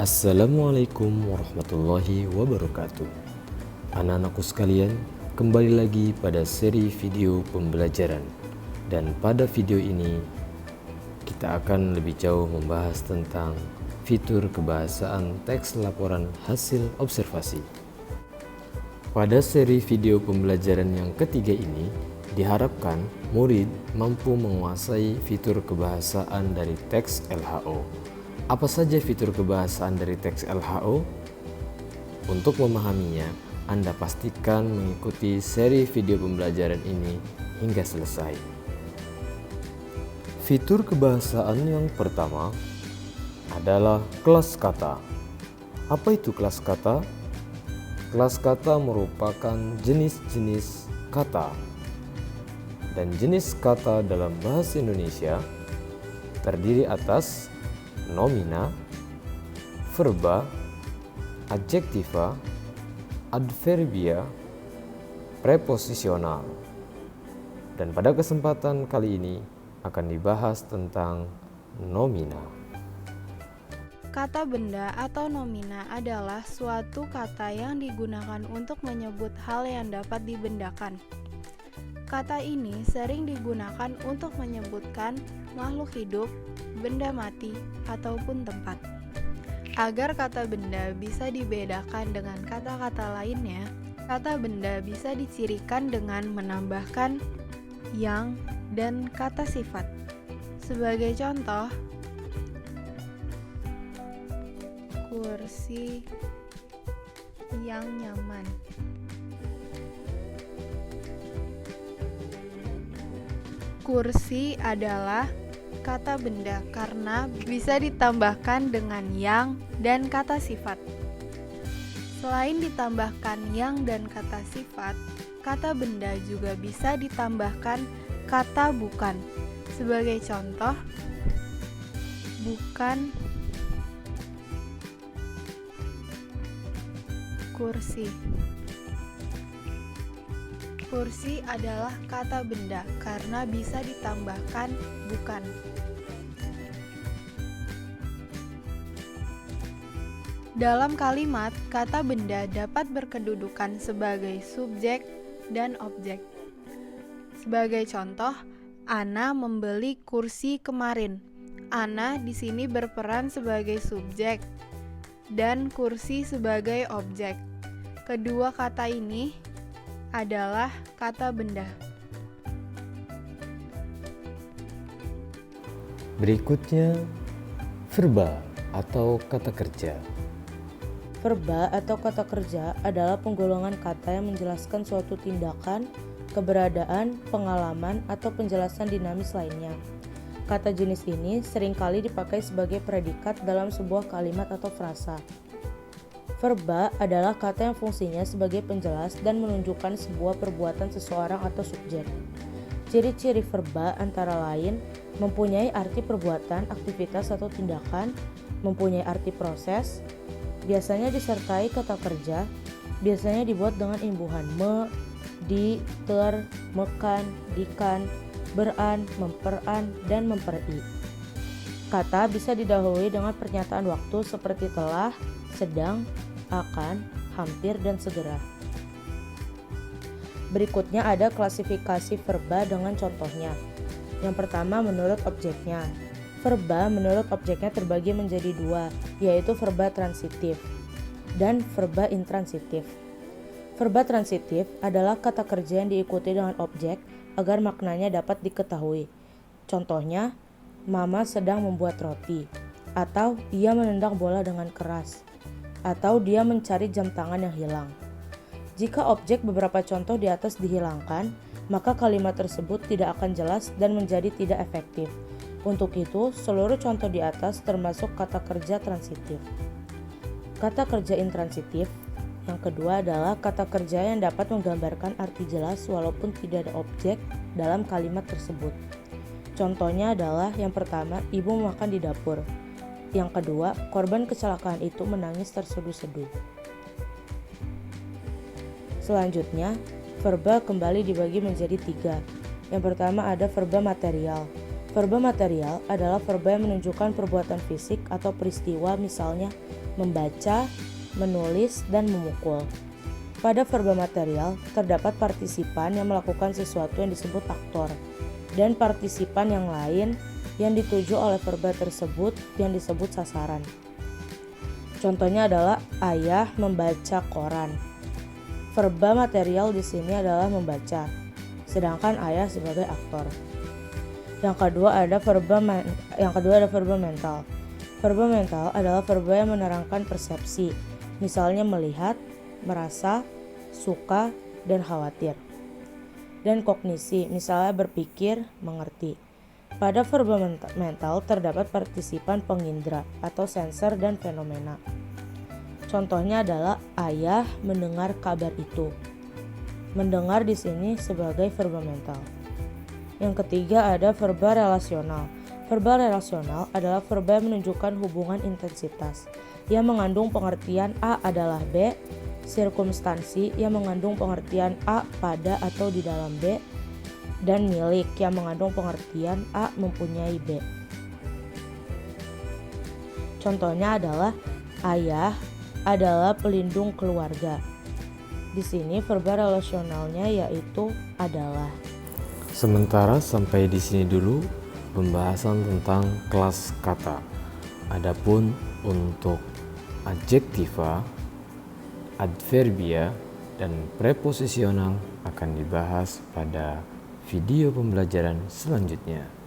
Assalamualaikum warahmatullahi wabarakatuh. Anak-anakku sekalian, kembali lagi pada seri video pembelajaran. Dan pada video ini kita akan lebih jauh membahas tentang fitur kebahasaan teks laporan hasil observasi. Pada seri video pembelajaran yang ketiga ini diharapkan murid mampu menguasai fitur kebahasaan dari teks LHO. Apa saja fitur kebahasaan dari teks LHO? Untuk memahaminya, Anda pastikan mengikuti seri video pembelajaran ini hingga selesai. Fitur kebahasaan yang pertama adalah kelas kata. Apa itu kelas kata? Kelas kata merupakan jenis-jenis kata. Dan jenis kata dalam bahasa Indonesia terdiri atas nomina, verba, adjektiva, adverbia, preposisional. Dan pada kesempatan kali ini akan dibahas tentang nomina. Kata benda atau nomina adalah suatu kata yang digunakan untuk menyebut hal yang dapat dibendakan. Kata ini sering digunakan untuk menyebutkan makhluk hidup, benda mati, ataupun tempat. Agar kata benda bisa dibedakan dengan kata-kata lainnya, kata benda bisa dicirikan dengan menambahkan yang dan kata sifat. Sebagai contoh, kursi yang nyaman. Kursi adalah kata benda karena bisa ditambahkan dengan yang dan kata sifat. Selain ditambahkan yang dan kata sifat, kata benda juga bisa ditambahkan kata bukan. Sebagai contoh, bukan kursi. Kursi adalah kata benda karena bisa ditambahkan bukan. Dalam kalimat, kata benda dapat berkedudukan sebagai subjek dan objek. Sebagai contoh, Ana membeli kursi kemarin. Ana di sini berperan sebagai subjek dan kursi sebagai objek. Kedua kata ini adalah kata benda. Berikutnya, verba atau kata kerja. Verba atau kata kerja adalah penggolongan kata yang menjelaskan suatu tindakan, keberadaan, pengalaman, atau penjelasan dinamis lainnya. Kata jenis ini seringkali dipakai sebagai predikat dalam sebuah kalimat atau frasa. Verba adalah kata yang fungsinya sebagai penjelas dan menunjukkan sebuah perbuatan seseorang atau subjek. Ciri-ciri verba antara lain mempunyai arti perbuatan, aktivitas atau tindakan, mempunyai arti proses, biasanya disertai kata kerja, biasanya dibuat dengan imbuhan me, di, ter, mekan, dikan, beran, memperan, dan memperi. Kata bisa didahului dengan pernyataan waktu seperti telah, sedang, akan, hampir, dan segera. Berikutnya ada klasifikasi verba dengan contohnya. Yang pertama menurut objeknya. Verba menurut objeknya terbagi menjadi dua, yaitu verba transitif dan verba intransitif. Verba transitif adalah kata kerja yang diikuti dengan objek agar maknanya dapat diketahui. Contohnya, Mama sedang membuat roti, atau ia menendang bola dengan keras, atau dia mencari jam tangan yang hilang. Jika objek beberapa contoh di atas dihilangkan, maka kalimat tersebut tidak akan jelas dan menjadi tidak efektif. Untuk itu, seluruh contoh di atas termasuk kata kerja transitif. Kata kerja intransitif yang kedua adalah kata kerja yang dapat menggambarkan arti jelas walaupun tidak ada objek dalam kalimat tersebut. Contohnya adalah yang pertama, ibu makan di dapur. Yang kedua, korban kecelakaan itu menangis terseduh-seduh. Selanjutnya, verba kembali dibagi menjadi tiga. Yang pertama ada verba material. Verba material adalah verba yang menunjukkan perbuatan fisik atau peristiwa, misalnya membaca, menulis, dan memukul. Pada verba material terdapat partisipan yang melakukan sesuatu yang disebut aktor, dan partisipan yang lain yang dituju oleh verba tersebut yang disebut sasaran. Contohnya adalah ayah membaca koran. Verba material di sini adalah membaca, sedangkan ayah sebagai aktor. Yang kedua ada verba mental. Verba mental adalah verba yang menerangkan persepsi, misalnya melihat, merasa, suka, dan khawatir. Dan kognisi, misalnya berpikir, mengerti. Pada verba mental terdapat partisipan pengindra atau sensor dan fenomena. Contohnya adalah ayah mendengar kabar itu. Mendengar di sini sebagai verba mental. Yang ketiga ada verba relasional. Verba relasional adalah verba yang menunjukkan hubungan intensitas yang mengandung pengertian A adalah B, sirkumstansi yang mengandung pengertian A pada atau di dalam B, dan milik yang mengandung pengertian A mempunyai B. Contohnya adalah ayah adalah pelindung keluarga. Di sini verba relasionalnya yaitu adalah. Sementara sampai di sini dulu pembahasan tentang kelas kata. Adapun untuk adjektiva, adverbia, dan preposisional akan dibahas pada video pembelajaran selanjutnya.